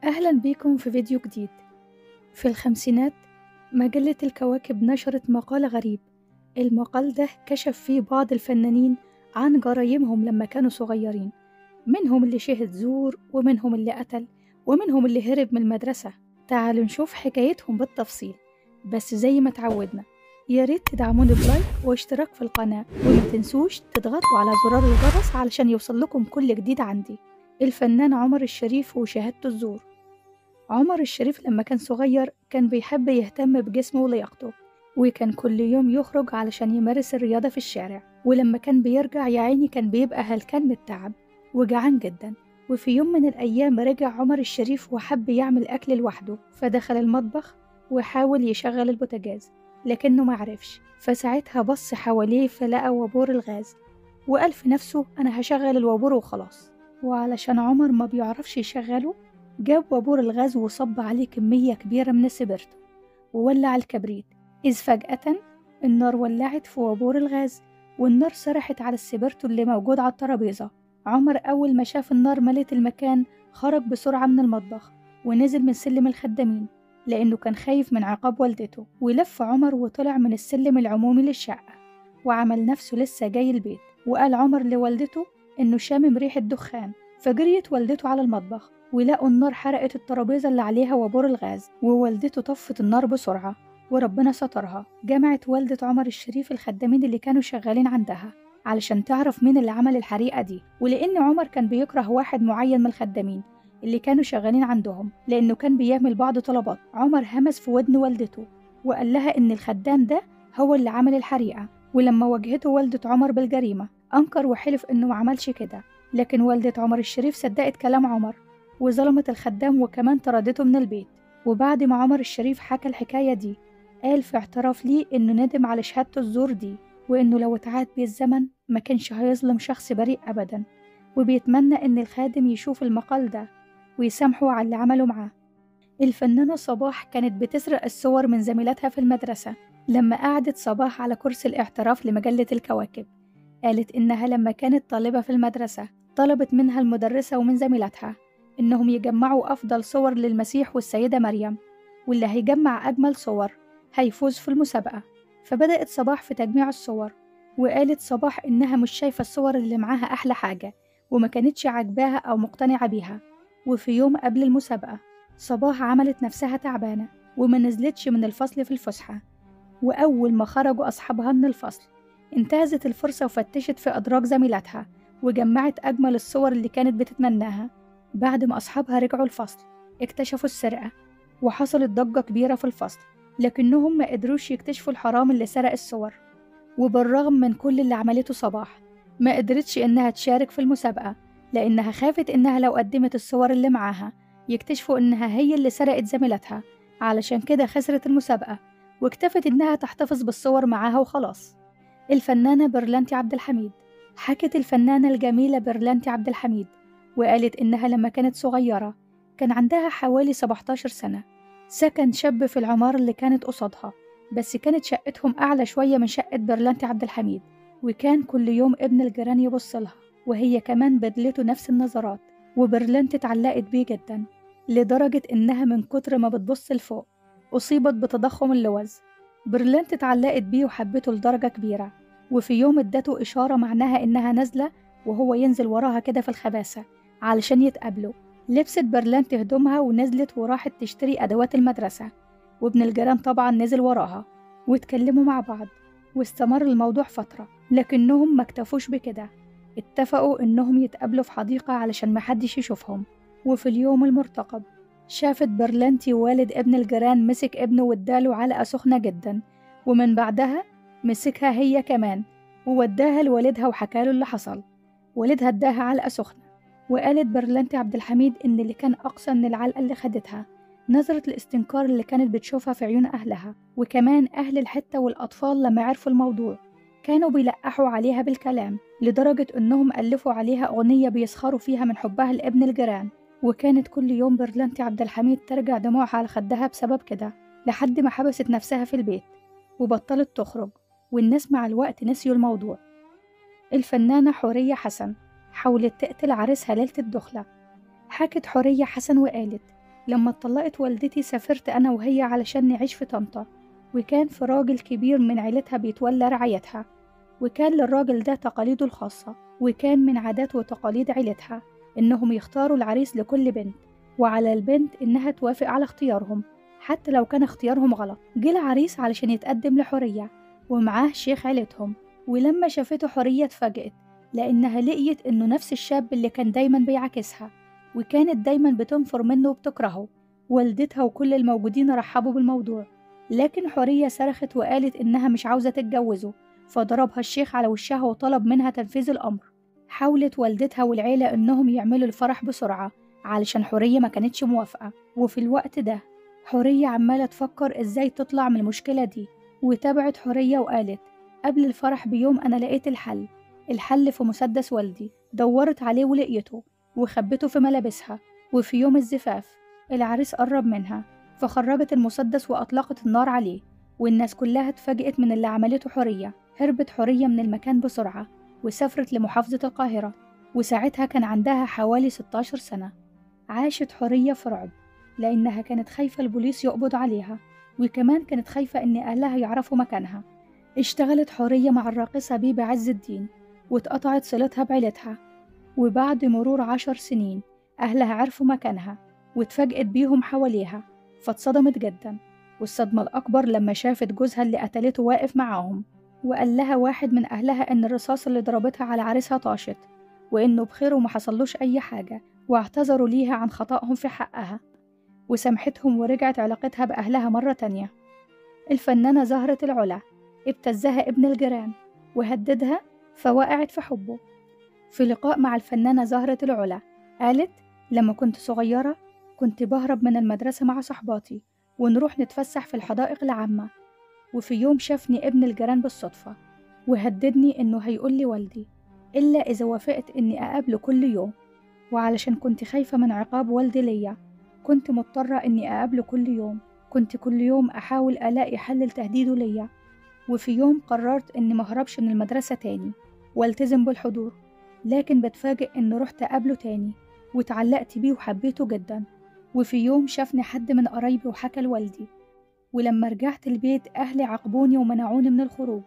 أهلا بيكم في فيديو جديد. في الخمسينات مجلة الكواكب نشرت مقال غريب. المقال ده كشف فيه بعض الفنانين عن جرايمهم لما كانوا صغيرين، منهم اللي شهد زور ومنهم اللي قتل ومنهم اللي هرب من المدرسة. تعالوا نشوف حكايتهم بالتفصيل، بس زي ما تعودنا يا ريت تدعموني بلايك واشتراك في القناة، وما تنسوش تضغطوا على زرار الجرس علشان يوصل لكم كل جديد عندي. الفنان عمر الشريف وشهادته الزور. عمر الشريف لما كان صغير كان بيحب يهتم بجسمه ولياقته، وكان كل يوم يخرج علشان يمارس الرياضة في الشارع، ولما كان بيرجع يا عيني كان بيبقى هلكان من التعب وجعان جدا. وفي يوم من الأيام رجع عمر الشريف وحب يعمل أكل لوحده، فدخل المطبخ وحاول يشغل البوتاجاز لكنه معرفش. فساعتها بص حواليه فلقى وابور الغاز، وقال في نفسه أنا هشغل الوابور وخلاص. وعلشان عمر ما بيعرفش يشغله جاب وابور الغاز وصب عليه كمية كبيرة من السبرتو وولع الكبريت، إذ فجأة النار ولعت في وابور الغاز والنار سرحت على السبرتو اللي موجود على الترابيزة. عمر أول ما شاف النار ملت المكان خرج بسرعة من المطبخ ونزل من سلم الخدامين لأنه كان خايف من عقاب والدته، ولف عمر وطلع من السلم العمومي للشقة وعمل نفسه لسه جاي البيت. وقال عمر لوالدته إنه شامم ريحة دخان، فجريت والدته على المطبخ ولقوا النار حرقت الترابيزة اللي عليها وابور الغاز، ووالدته طفت النار بسرعة وربنا سترها. جمعت والدة عمر الشريف الخدامين اللي كانوا شغالين عندها علشان تعرف مين اللي عمل الحريقة دي، ولأن عمر كان بيكره واحد معين من الخدامين اللي كانوا شغالين عندهم لأنه كان بيعمل بعض طلبات. عمر همس في ودن والدته وقال لها إن الخدام ده هو اللي عمل الحريقة، ولما واجهته والدة عمر بالجريمة أنكر وحلف إنه ما عملش كده، لكن والدة عمر الشريف صدقت كلام عمر وظلمت الخدام وكمان طردته من البيت. وبعد ما عمر الشريف حكى الحكاية دي قال في اعتراف ليه إنه ندم على شهادته الزور دي، وإنه لو اتعاد بيه الزمن ما كانش هيظلم شخص بريء أبدا، وبيتمنى إن الخادم يشوف المقال ده ويسامحه على اللي عمله معاه. الفنانة صباح كانت بتسرق الصور من زميلاتها في المدرسة. لما قعدت صباح على كرسي الاعتراف لمجلة الكواكب قالت إنها لما كانت طالبة في المدرسة طلبت منها المدرسة ومن زميلاتها إنهم يجمعوا أفضل صور للمسيح والسيدة مريم، واللي هيجمع أجمل صور هيفوز في المسابقة. فبدأت صباح في تجميع الصور، وقالت صباح إنها مش شايفة الصور اللي معاها أحلى حاجة وما كانتش عاجباها أو مقتنعة بيها. وفي يوم قبل المسابقة صباح عملت نفسها تعبانة وما نزلتش من الفصل في الفسحة، وأول ما خرجوا أصحابها من الفصل انتهزت الفرصة وفتشت في أدراج زميلاتها وجمعت أجمل الصور اللي كانت بتتمناها. بعد ما أصحابها رجعوا الفصل اكتشفوا السرقة وحصلت ضجة كبيرة في الفصل، لكنهم ما قدروش يكتشفوا الحرام اللي سرق الصور. وبالرغم من كل اللي عملته صباح ما قدرتش إنها تشارك في المسابقة، لأنها خافت إنها لو قدمت الصور اللي معاها يكتشفوا إنها هي اللي سرقت زميلتها، علشان كده خسرت المسابقة واكتفت إنها تحتفظ بالصور معاها وخلاص. الفنانة برلانتي عبد الحميد. حكت الفنانة الجميلة برلانتي عبد الحميد وقالت إنها لما كانت صغيرة كان عندها حوالي 17 سنة، سكن شاب في العمارة اللي كانت قصادها، بس كانت شقتهم أعلى شوية من شقة برلانتي عبد الحميد، وكان كل يوم ابن الجيران يبص لها وهي كمان بدلته نفس النظرات. وبرلانتي اتعلقت بيه جدا لدرجة إنها من كتر ما بتبص لفوق أصيبت بتضخم اللوز. برلانتي اتعلقت بيه وحبته لدرجة كبيرة، وفي يوم ادته إشارة معناها إنها نازلة وهو ينزل وراها كده في الخباثة علشان يتقابلوا. لبست برلانتي هدومها ونزلت وراحت تشتري أدوات المدرسة، وابن الجيران طبعا نزل وراها واتكلموا مع بعض، واستمر الموضوع فترة، لكنهم ما اكتفوش بكده، اتفقوا إنهم يتقابلوا في حديقة علشان محدش يشوفهم. وفي اليوم المرتقب شافت برلانتي والد ابن الجيران مسك ابنه واداله علقة سخنة جدا، ومن بعدها مسكها هي كمان ووداها لوالدها وحكاله اللي حصل. والدها اداها علقة سخنة، وقالت برلانتي عبد الحميد إن اللي كان أقصى من العلقة اللي خدتها نظرة الاستنكار اللي كانت بتشوفها في عيون أهلها، وكمان أهل الحتة والأطفال لما عرفوا الموضوع كانوا بيلقحوا عليها بالكلام لدرجة إنهم ألفوا عليها أغنية بيسخروا فيها من حبها لابن الجيران. وكانت كل يوم برلانتي عبد الحميد ترجع دموعها على خدها بسبب كده، لحد ما حبست نفسها في البيت وبطلت تخرج، والناس مع الوقت نسيوا الموضوع. الفنانة حورية حسن حاولت تقتل عريسها ليلة الدخلة. حكت حورية حسن وقالت لما اتطلقت والدتي سافرت أنا وهي علشان نعيش في طنطا، وكان في راجل كبير من عيلتها بيتولى رعايتها، وكان للراجل ده تقاليده الخاصة، وكان من عادات وتقاليد عيلتها إنهم يختاروا العريس لكل بنت، وعلى البنت إنها توافق على اختيارهم حتى لو كان اختيارهم غلط. جه العريس علشان يتقدم لحورية ومعاه شيخ عيلتهم، ولما شافته حورية اتفاجئت لأنها لقيت إنه نفس الشاب اللي كان دايما بيعاكسها، وكانت دايما بتنفر منه وبتكرهه. والدتها وكل الموجودين رحبوا بالموضوع، لكن حورية صرخت وقالت إنها مش عاوزة تتجوزه، فضربها الشيخ على وشها وطلب منها تنفيذ الأمر. حاولت والدتها والعيلة إنهم يعملوا الفرح بسرعة علشان حورية ما كانتش موافقة، وفي الوقت ده حورية عمالة تفكر إزاي تطلع من المشكلة دي، وتابعت حورية وقالت: قبل الفرح بيوم أنا لقيت الحل في مسدس والدي، دورت عليه ولقيته وخبته في ملابسها. وفي يوم الزفاف العريس قرب منها فخرجت المسدس وأطلقت النار عليه، والناس كلها اتفاجئت من اللي عملته حورية. هربت حورية من المكان بسرعة وسافرت لمحافظة القاهرة، وساعتها كان عندها حوالي 16 سنة. عاشت حورية في رعب لأنها كانت خايفة البوليس يقبض عليها، وكمان كانت خايفة إن أهلها يعرفوا مكانها. اشتغلت حورية مع الراقصة بيبة عز الدين واتقطعت صلتها بعيلتها، وبعد مرور 10 سنين أهلها عرفوا مكانها واتفاجئت بيهم حواليها، فاتصدمت جدا. والصدمة الأكبر لما شافت جوزها اللي قتلته واقف معاهم، وقال لها واحد من أهلها إن الرصاص اللي ضربتها على عريسها طاشت وإنه بخير وما حصلوش أي حاجة، واعتذروا ليها عن خطأهم في حقها وسامحتهم ورجعت علاقتها بأهلها مرة تانية. الفنانة زهرة العلا ابتزها ابن الجيران وهددها فوقعت في حبه. في لقاء مع الفنانة زهرة العلا قالت: لما كنت صغيرة كنت بهرب من المدرسة مع صحباتي ونروح نتفسح في الحدائق العامة، وفي يوم شافني ابن الجيران بالصدفة وهددني إنه هيقولي والدي إلا إذا وافقت إني أقابله كل يوم، وعلشان كنت خايفة من عقاب والدي ليا كنت مضطرة إني أقابله كل يوم. كنت كل يوم أحاول ألاقي حل لتهديده ليا، وفي يوم قررت إني مهربش من المدرسة تاني والتزم بالحضور، لكن بتفاجئ إني رحت أقابله تاني واتعلقت بيه وحبيته جدا. وفي يوم شافني حد من قرايبي وحكى لوالدي، ولما رجعت البيت أهلي عاقبوني ومنعوني من الخروج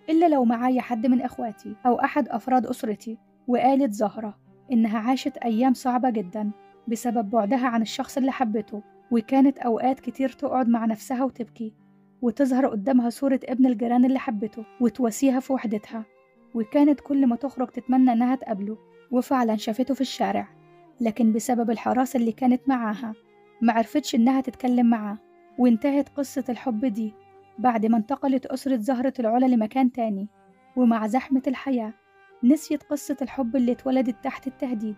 إلا لو معايا حد من إخواتي أو أحد أفراد أسرتي. وقالت زهرة إنها عاشت أيام صعبة جدا بسبب بعدها عن الشخص اللي حبته، وكانت أوقات كتير تقعد مع نفسها وتبكي وتظهر قدامها صورة ابن الجيران اللي حبته وتواسيها في وحدتها، وكانت كل ما تخرج تتمنى إنها تقابله. وفعلا شافته في الشارع، لكن بسبب الحراسة اللي كانت معاها معرفتش إنها تتكلم معاه. وانتهت قصة الحب دي بعد ما انتقلت أسرة زهرة العلا لمكان تاني، ومع زحمة الحياة نسيت قصة الحب اللي اتولدت تحت التهديد.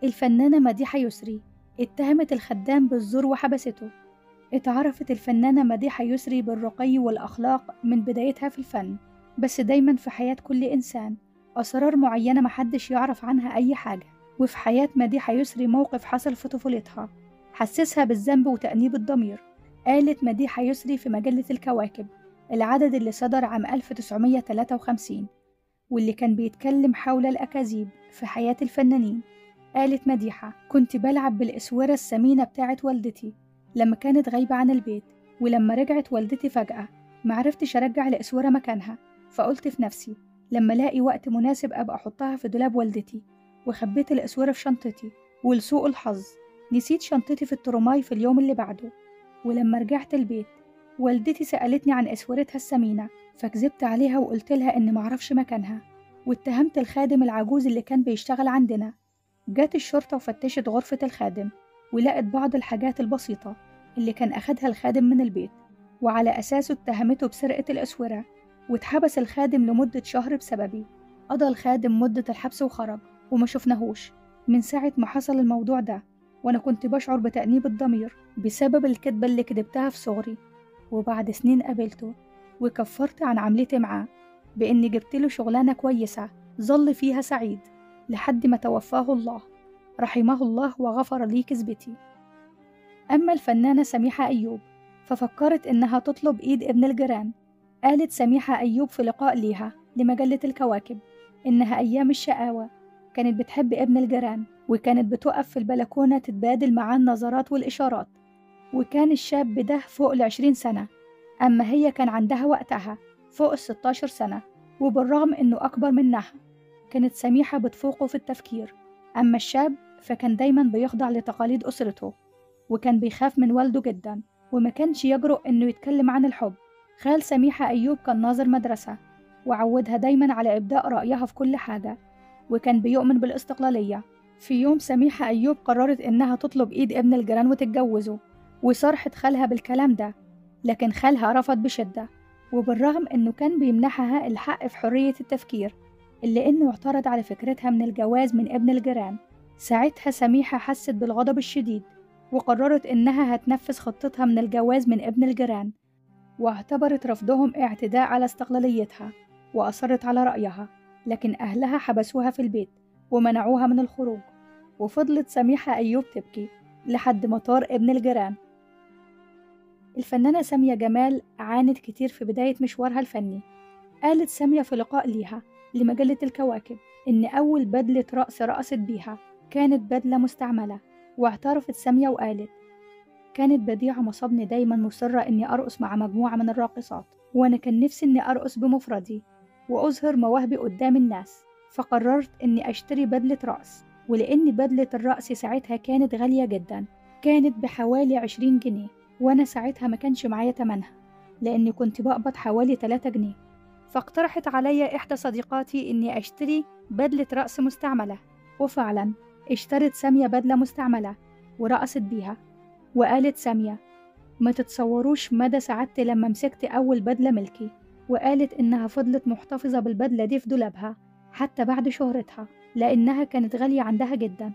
الفنانة مديحة يسري اتهمت الخدام بالزور وحبسته. اتعرفت الفنانة مديحة يسري بالرقي والأخلاق من بدايتها في الفن، بس دايما في حياة كل إنسان أسرار معينة محدش يعرف عنها أي حاجة. وفي حياة مديحة يسري موقف حصل في طفولتها حسسها بالذنب وتأنيب الضمير. قالت مديحة يسري في مجلة الكواكب العدد اللي صدر عام 1953 واللي كان بيتكلم حول الأكاذيب في حياة الفنانين. قالت مديحة: كنت بلعب بالإسورة الثمينة بتاعت والدتي لما كانت غايبة عن البيت، ولما رجعت والدتي فجأة معرفتش أرجع الإسورة مكانها، فقلت في نفسي لما ألاقي وقت مناسب أبقى أحطها في دولاب والدتي، وخبيت الإسورة في شنطتي، ولسوء الحظ نسيت شنطتي في الترماي في اليوم اللي بعده. ولما رجعت البيت والدتي سألتني عن إسورتها الثمينة، فكذبت عليها وقلت لها إني معرفش مكانها، واتهمت الخادم العجوز اللي كان بيشتغل عندنا. جات الشرطة وفتشت غرفة الخادم ولقت بعض الحاجات البسيطة اللي كان أخدها الخادم من البيت، وعلى أساسه اتهمته بسرقة الأسورة، واتحبس الخادم لمدة شهر بسببي. قضى الخادم مدة الحبس وخرج وما شفناهوش. من ساعة ما حصل الموضوع ده وأنا كنت بشعر بتأنيب الضمير بسبب الكذبة اللي كدبتها في صغري. وبعد سنين قابلته وكفرت عن عملتي معاه بإني جبتله شغلانة كويسة ظل فيها سعيد لحد ما توفاه الله رحمه الله وغفر لي كذبتي. أما الفنانة سميحة أيوب ففكرت إنها تطلب إيد ابن الجيران. قالت سميحة أيوب في لقاء ليها لمجلة الكواكب إنها أيام الشقاوة كانت بتحب ابن الجيران، وكانت بتقف في البلكونة تتبادل معاه النظرات والإشارات. وكان الشاب ده فوق ال20 سنة، أما هي كان عندها وقتها فوق ال16 سنة، وبالرغم إنه أكبر منها كانت سميحة بتفوقه في التفكير. أما الشاب فكان دايما بيخضع لتقاليد أسرته، وكان بيخاف من والده جدا، وما كانش يجرؤ إنه يتكلم عن الحب. خال سميحة أيوب كان ناظر مدرسة، وعودها دايما على إبداء رأيها في كل حاجة، وكان بيؤمن بالاستقلالية. في يوم سميحة أيوب قررت إنها تطلب إيد ابن الجيران وتتجوزه، وصرحت خالها بالكلام ده، لكن خالها رفض بشدة، وبالرغم إنه كان بيمنحها الحق في حرية التفكير إلا إنه اعترض على فكرتها من الجواز من ابن الجيران. ساعتها سميحة حست بالغضب الشديد، وقررت إنها هتنفذ خطتها من الجواز من ابن الجيران، واعتبرت رفضهم اعتداء على استقلاليتها، وأصرت على رأيها. لكن أهلها حبسوها في البيت ومنعوها من الخروج، وفضلت سميحة أيوب تبكي لحد ما طار ابن الجيران. الفنانة سامية جمال عانت كتير في بداية مشوارها الفني. قالت سامية في لقاء ليها لمجلة الكواكب إن أول بدلة رقص رقصت بيها كانت بدلة مستعملة، واعترفت سامية وقالت: كانت بديعة مصابني دايما مصرة إني أرقص مع مجموعة من الراقصات، وأنا كان نفسي إني أرقص بمفردي وأظهر مواهبي قدام الناس، فقررت إني أشتري بدلة رقص. ولأن بدلة الرقص ساعتها كانت غالية جدا، كانت بحوالي 20 جنيه، وأنا ساعتها ما كانش معايا تمنها لأني كنت بقبض حوالي 3 جنيه. فاقترحت عليا إحدى صديقاتي إني أشتري بدلة رقص مستعملة، وفعلا اشترت سامية بدلة مستعملة ورقصت بيها. وقالت سامية: ما تتصوروش مدى سعادتي لما مسكت أول بدلة ملكي. وقالت إنها فضلت محتفظة بالبدلة دي في دولابها حتى بعد شهرتها، لأنها كانت غالية عندها جدا.